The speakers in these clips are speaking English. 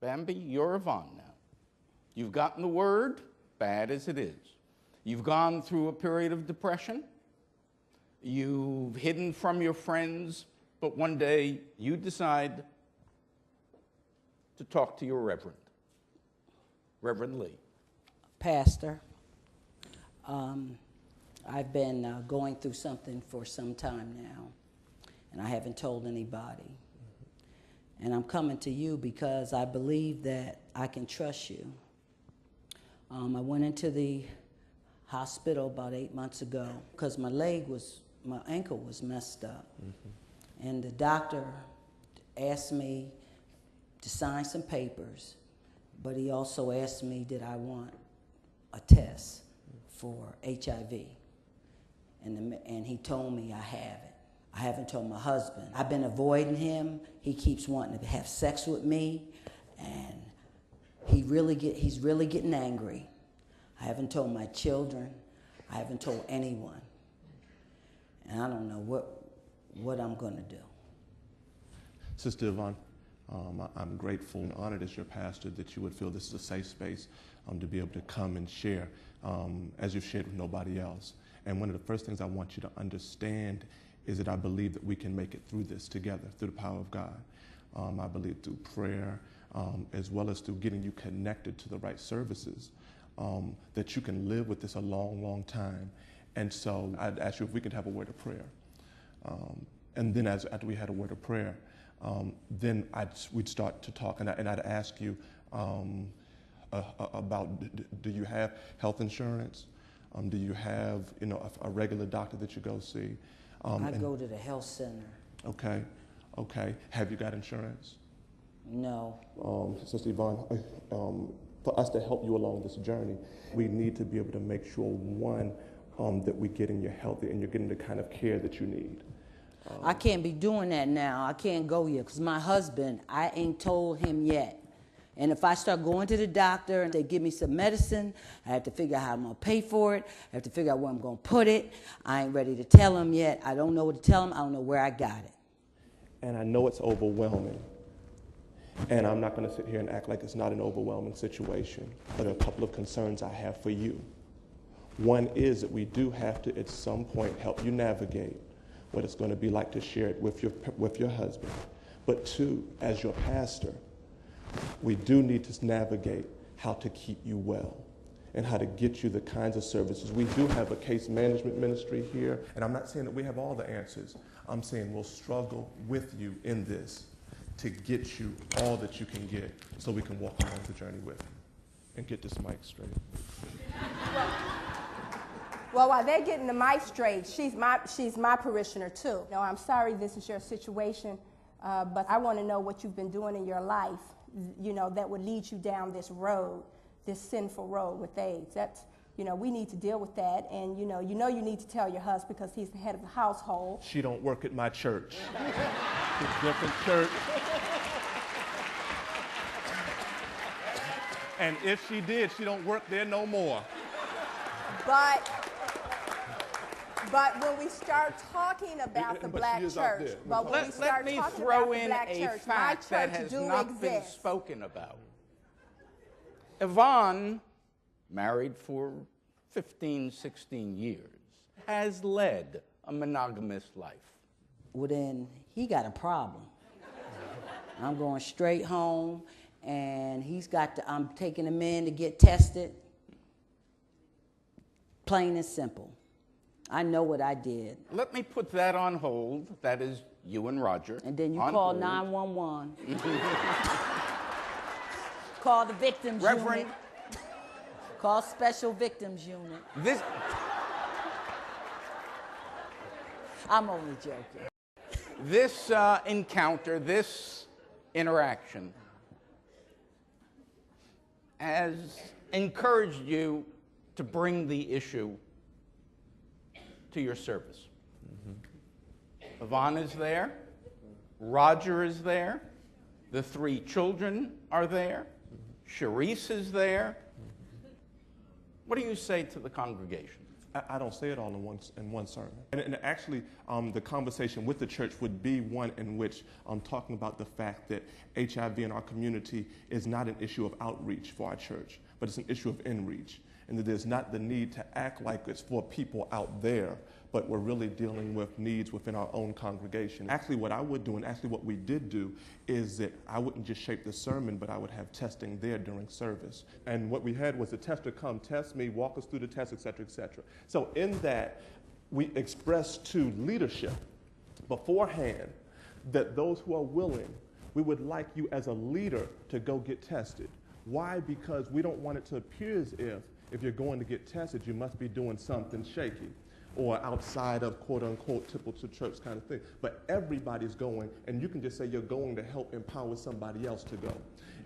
Bambi, you're Yvonne now. You've gotten the word, bad as it is. You've gone through a period of depression. You've hidden from your friends, but one day you decide to talk to your Reverend. Reverend Lee. Pastor, I've been going through something for some time now, and I haven't told anybody. And I'm coming to you because I believe that I can trust you. I went into the hospital about 8 months ago because my ankle was messed up. Mm-hmm. And the doctor asked me to sign some papers, but he also asked me, did I want a test for HIV? And he told me I have it. I haven't told my husband. I've been avoiding him. He keeps wanting to have sex with me, and he's really getting angry. I haven't told my children. I haven't told anyone. And I don't know what I'm going to do. Sister Yvonne, I'm grateful and honored as your pastor that you would feel this is a safe space to be able to come and share as you've shared with nobody else. And one of the first things I want you to understand is that I believe that we can make it through this together, through the power of God. I believe through prayer, as well as through getting you connected to the right services, that you can live with this a long, long time. And so I'd ask you if we could have a word of prayer. And then after we had a word of prayer, then we'd start to talk, and I'd ask you about, do you have health insurance? Do you have a regular doctor that you go see? I go to the health center. Okay, okay. Have you got insurance? No. Sister Yvonne, for us to help you along this journey, we need to be able to make sure, one, that we're getting you healthy and you're getting the kind of care that you need. I can't be doing that now. I can't go yet because my husband, I ain't told him yet. And if I start going to the doctor and they give me some medicine, I have to figure out how I'm going to pay for it. I have to figure out where I'm going to put it. I ain't ready to tell him yet. I don't know what to tell him. I don't know where I got it. And I know it's overwhelming. And I'm not going to sit here and act like it's not an overwhelming situation. But there are a couple of concerns I have for you. One is that we do have to, at some point, help you navigate what it's going to be like to share it with your husband. But two, as your pastor, we do need to navigate how to keep you well and how to get you the kinds of services. We do have a case management ministry here, and I'm not saying that we have all the answers. I'm saying we'll struggle with you in this to get you all that you can get so we can walk along the journey with you. And get this mic straight. Well, while they're getting the mic straight, she's my parishioner too. No, I'm sorry this is your situation, but I want to know what you've been doing in your life, that would lead you down this road, this sinful road with AIDS. That's, we need to deal with that, and you need to tell your husband because he's the head of the household. She don't work at my church. It's a different church. And if she did, she don't work there no more. But when we start talking about the black church, let me throw in a fact that has not been spoken about. Yvonne, married for 15, 16 years, has led a monogamous life. Well, then he got a problem. I'm going straight home, and I'm taking him in to get tested. Plain and simple. I know what I did. Let me put that on hold. That is you and Roger. And then you call 911. Call the victims unit. Call special victims unit. I'm only joking. This encounter, this interaction has encouraged you to bring the issue to your service. Mm-hmm. Yvonne is there. Roger is there. The 3 children are there. Sharice is there. What do you say to the congregation? I don't say it all in one sermon. And actually, the conversation with the church would be one in which I'm talking about the fact that HIV in our community is not an issue of outreach for our church, but it's an issue of inreach. And that there's not the need to act like it's for people out there, but we're really dealing with needs within our own congregation. Actually, what I would do, and actually what we did do, is that I wouldn't just shape the sermon, but I would have testing there during service. And what we had was the tester come test me, walk us through the test, et cetera, et cetera. So in that, we expressed to leadership beforehand that those who are willing, we would like you as a leader to go get tested. Why? Because we don't want it to appear as if you're going to get tested, you must be doing something shaky or outside of quote-unquote typical church kind of thing. But everybody's going, and you can just say you're going to help empower somebody else to go.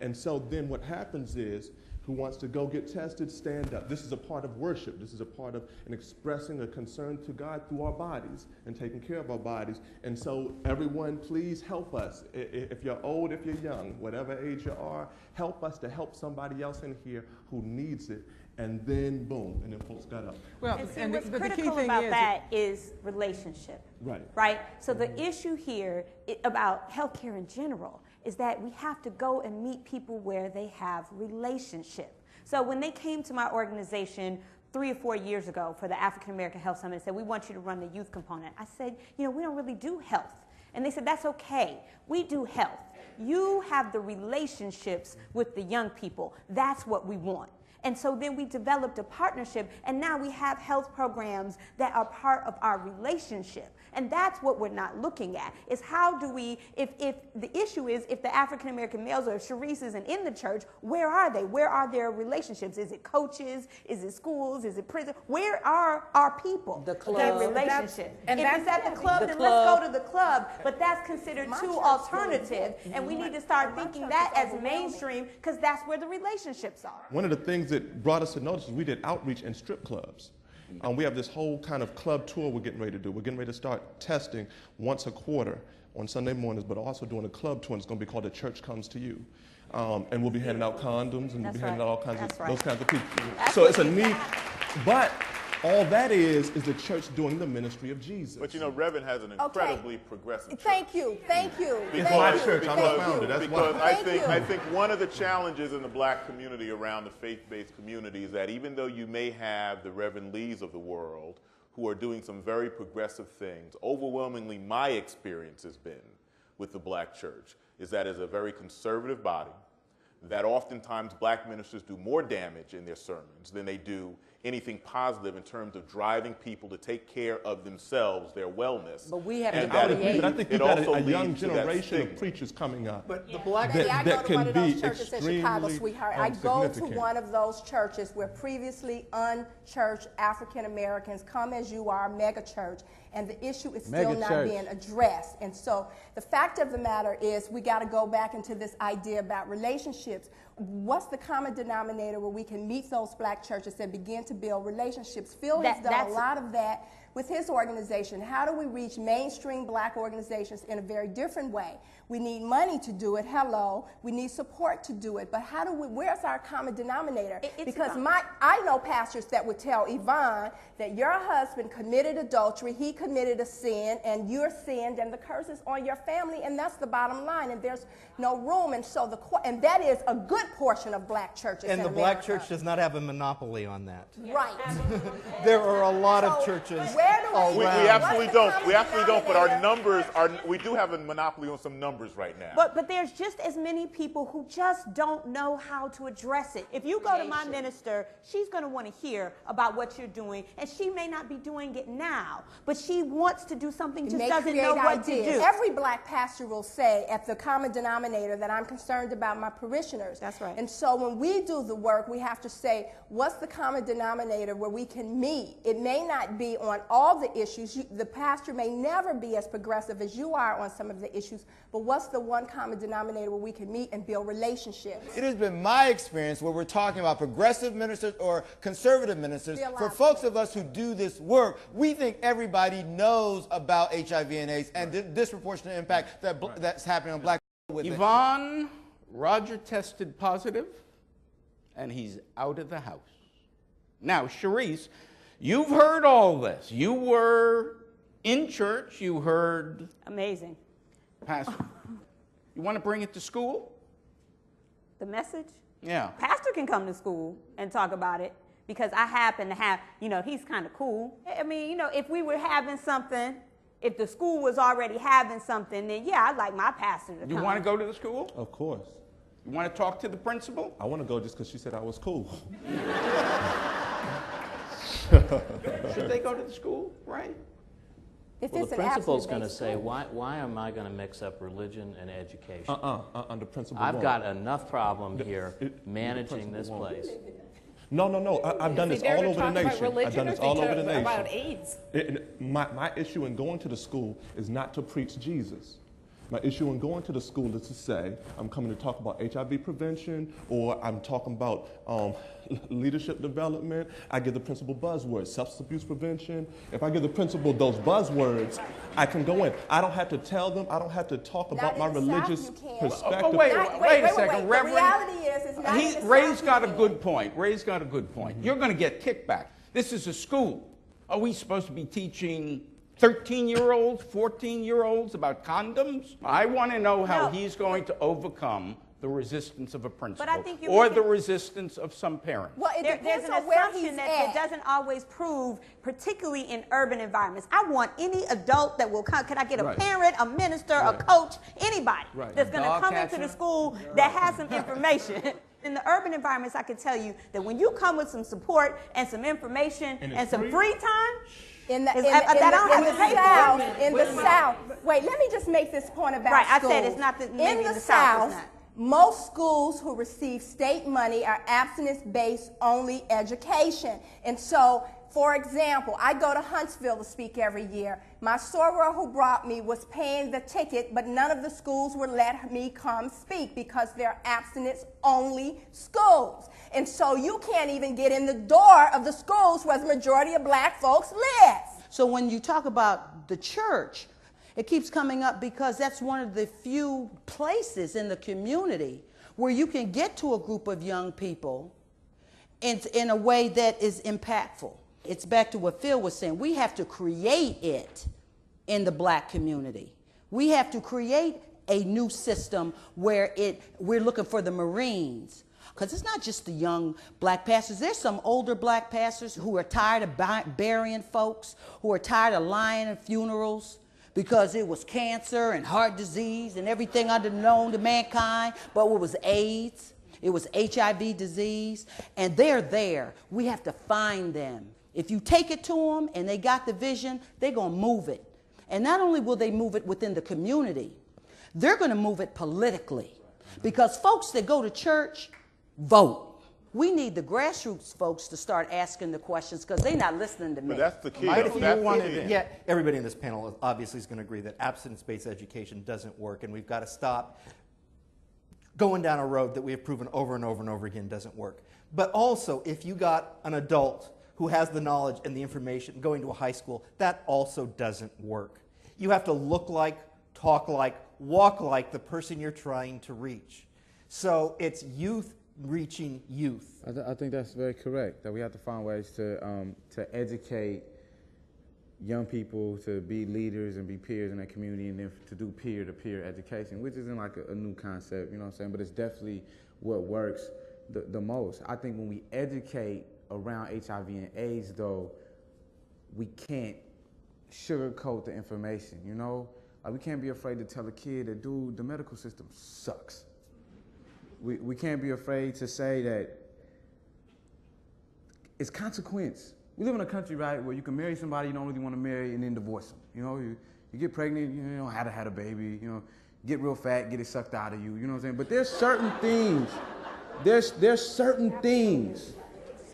And so then what happens is, who wants to go get tested, stand up. This is a part of worship. This is a part of an expressing a concern to God through our bodies and taking care of our bodies. And so everyone, please help us. If you're old, if you're young, whatever age you are, help us to help somebody else in here who needs it. And then boom, and then folks got up. Well, and see, and what's the key critical thing about that is relationship. Right. Right? So the issue here about healthcare in general is that we have to go and meet people where they have relationship. So when they came to my organization 3 or 4 years ago for the African American Health Summit and said, we want you to run the youth component, I said, we don't really do health. And they said, that's okay. We do health. You have the relationships with the young people. That's what we want. And so then we developed a partnership, and now we have health programs that are part of our relationship. And that's what we're not looking at, is how do we, if the issue is, if the African American males or Sharice isn't in the church, where are they? Where are their relationships? Is it coaches? Is it schools? Is it prison? Where are our people? The club. Their relationship. And if it's at the club, then let's go to the club, but that's considered My too church alternative, and we need to start My thinking church that is as overwhelming. mainstream, because that's where the relationships are. One of the things that brought us to notice is we did outreach in strip clubs. We have this whole kind of club tour we're getting ready to do. We're getting ready to start testing once a quarter on Sunday mornings, but also doing a club tour, and it's going to be called The Church Comes to You. And we'll be handing out condoms, and we'll be handing out all kinds of those kinds of people. So it's a need, but all that is the church doing the ministry of Jesus. But Reverend has an incredibly progressive church. Thank you. It's my church. I'm a founder. That's why. Because I think one of the challenges in the black community around the faith-based community is that even though you may have the Reverend Lees of the world who are doing some very progressive things, overwhelmingly my experience has been with the black church is that it's a very conservative body, that oftentimes black ministers do more damage in their sermons than they do anything positive in terms of driving people to take care of themselves, their wellness. But we have And to create. But I think it you've got also a young leads to that generation of stigma. preachers coming up. But the black Baby, I that go to one can of those be churches in Chicago, extremely, sweetheart. I go to significant. one of those churches where previously unchurched African Americans come as you are, mega church, and the issue is still Mega not church. being addressed. And so the fact of the matter is we got to go back into this idea about relationships. What's the common denominator where we can meet those black churches and begin to build relationships? Phil has done a lot of that with his organization. How do we reach mainstream black organizations in a very different way? We need money to do it, hello. We need support to do it. But how do we, where's our common denominator? Because I know pastors that would tell Yvonne that your husband committed adultery, he committed a sin, and you're sinned, and the curse is on your family, and that's the bottom line, and there's no room. And so and that is a good portion of black churches And in the black America. church does not have a monopoly on that. Right. There are a lot of So churches where do all We around. absolutely don't. We What's the absolutely don't. But our common numbers are. We do have a monopoly on some numbers right now. But there's just as many people who just don't know how to address it. If you go to my minister, she's going to want to hear about what you're doing, and she may not be doing it now, but she wants to do something, just may doesn't create know what ideas. to do. Every black pastor will say at the common denominator that I'm concerned about my parishioners. That's right. And so when we do the work, we have to say, what's the common denominator where we can meet? It may not be on all the issues. The pastor may never be as progressive as you are on some of the issues, but what's the one common denominator where we can meet and build relationships? It has been my experience where we're talking about progressive ministers or conservative ministers. For folks of us who do this work, we think everybody knows about HIV and AIDS and the disproportionate impact that's happening on black people with it. Yvonne, Roger tested positive, and he's out of the house. Now, Sharice, You've heard all this. You were in church. You heard. Amazing. Pastor. You want to bring it to school? The message? Yeah. Pastor can come to school and talk about it because I happen to have, he's kind of cool. I mean, if we were having something, if the school was already having something, then yeah, I'd like my pastor to come. You want to go to the school? Of course. You want to talk to the principal? I want to go just because she said I was cool. Should they go to the school, right? If Well, it's the an principal's abstinence going to based say, school. why am I going to mix up religion and education? The principal I've won't. got enough problem here the managing principal this won't. place. No. I've done this all over the nation. I've done this all over the nation. About AIDS. My issue in going to the school is not to preach Jesus. My issue in going to the school is to say, I'm coming to talk about HIV prevention, or I'm talking about leadership development. I give the principal buzzwords, substance abuse prevention. If I give the principal those buzzwords, I can go in. I don't have to tell them. I don't have to talk about my religious perspective. Oh, wait a second, Reverend. The reality is, it's not in the Ray's South got a you good point. Ray's got a good point. You're going to get kickback. This is a school. Are we supposed to be teaching 13-year-olds, 14-year-olds about condoms? I want to know how he's going to overcome the resistance of a principal or the resistance of some parents. Well, There's depends an on where assumption he's that at. it doesn't always prove, particularly in urban environments. I want any adult that will come. Can I get a parent, a minister, a coach, anybody that's going to come into the school that has some information? In the urban environments, I can tell you that when you come with some support and some information and some free time, In the South. Wait, let me just make this point about right, schools. I said it's not that maybe in in the South it's not. Most schools who receive state money are abstinence-based only education. And so, for example, I go to Huntsville to speak every year. My soror who brought me was paying the ticket, but none of the schools would let me come speak because they're abstinence-only schools. And so you can't even get in the door of the schools where the majority of black folks live. So when you talk about the church, it keeps coming up because that's one of the few places in the community where you can get to a group of young people in a way that is impactful. It's back to what Phil was saying. We have to create it in the black community. We have to create a new system where we're looking for the Marines. Because it's not just the young black pastors. There's some older black pastors who are tired of burying folks, who are tired of lying at funerals because it was cancer and heart disease and everything unknown to mankind, but it was AIDS, it was HIV disease, and they're there. We have to find them. If you take it to them and they got the vision, they're going to move it. And not only will they move it within the community, they're going to move it politically. Because folks that go to church vote. We need the grassroots folks to start asking the questions because they're not listening to me. But that's the key. Yeah, everybody in this panel obviously is going to agree that abstinence-based education doesn't work, and we've got to stop going down a road that we have proven over and over and over again doesn't work. But also, if you got an adult who has the knowledge and the information going to a high school, that also doesn't work. You have to look like, talk like, walk like the person you're trying to reach. So it's youth reaching youth. I think that's very correct, that we have to find ways to educate young people to be leaders and be peers in their community, and then to do peer-to-peer education, which isn't like a new concept, you know what I'm saying, but it's definitely what works the most. I think when we educate around HIV and AIDS, though, we can't sugarcoat the information, you know? We can't be afraid to tell a kid that, dude, the medical system sucks. We can't be afraid to say that it's consequence. We live in a country, right, where you can marry somebody you don't really want to marry and then divorce them. You know, you get pregnant, you know, had a baby, you know, get real fat, get it sucked out of you, you know what I'm saying? But there's certain things, there's certain things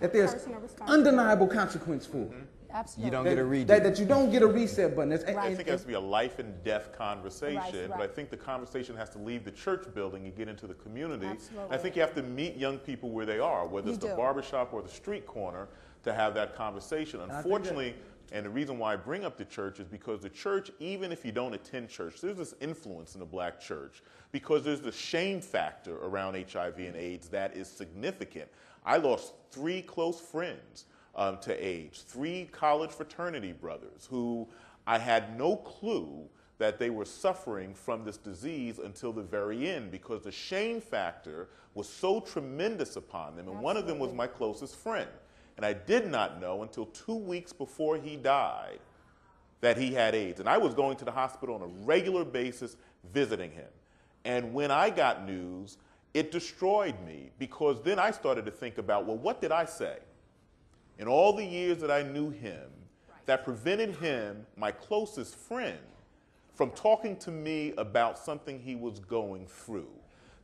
that there's undeniable consequence for. Absolutely. You don't get a redo. That you don't get a reset button. I think it has to be a life and death conversation, but I think the conversation has to leave the church building and get into the community. Absolutely. I think you have to meet young people where they are, whether it's the barbershop or the street corner, to have that conversation. Unfortunately, and the reason why I bring up the church is because the church, even if you don't attend church, there's this influence in the black church because there's the shame factor around HIV and AIDS that is significant. I lost 3 close friends to AIDS. 3 college fraternity brothers who I had no clue that they were suffering from this disease until the very end, because the shame factor was so tremendous upon them. And one of them was my closest friend. And I did not know until 2 weeks before he died that he had AIDS. And I was going to the hospital on a regular basis visiting him. And when I got news, it destroyed me, because then I started to think about, well, what did I say in all the years that I knew him that prevented him, my closest friend, from talking to me about something he was going through?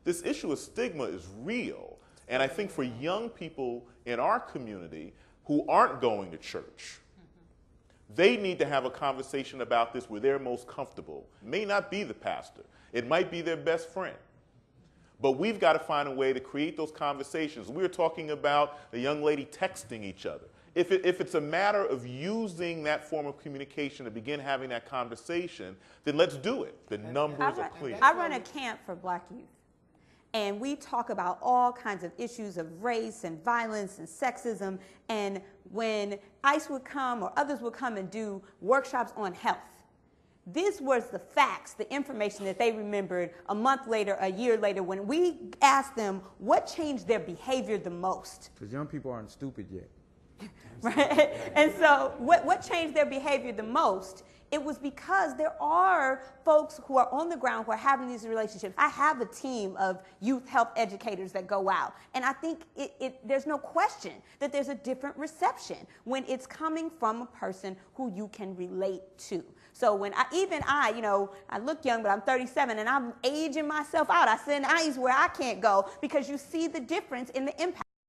This issue of stigma is real. And I think for young people in our community who aren't going to church, they need to have a conversation about this where they're most comfortable. It may not be the pastor. It might be their best friend. But we've got to find a way to create those conversations. We were talking about a young lady texting each other. If it's a matter of using that form of communication to begin having that conversation, then let's do it. The numbers are clear. I run a camp for Black youth. And we talk about all kinds of issues of race and violence and sexism. And when ICE would come or others would come and do workshops on health, this was the facts, the information that they remembered a month later, a year later, when we asked them what changed their behavior the most. Because young people aren't stupid yet. Right? And so what changed their behavior the most? It was because there are folks who are on the ground who are having these relationships. I have a team of youth health educators that go out, and I think there's no question that there's a different reception when it's coming from a person who you can relate to. So when I look young, but I'm 37, and I'm aging myself out. I send ICE where I can't go, because you see the difference in the impact.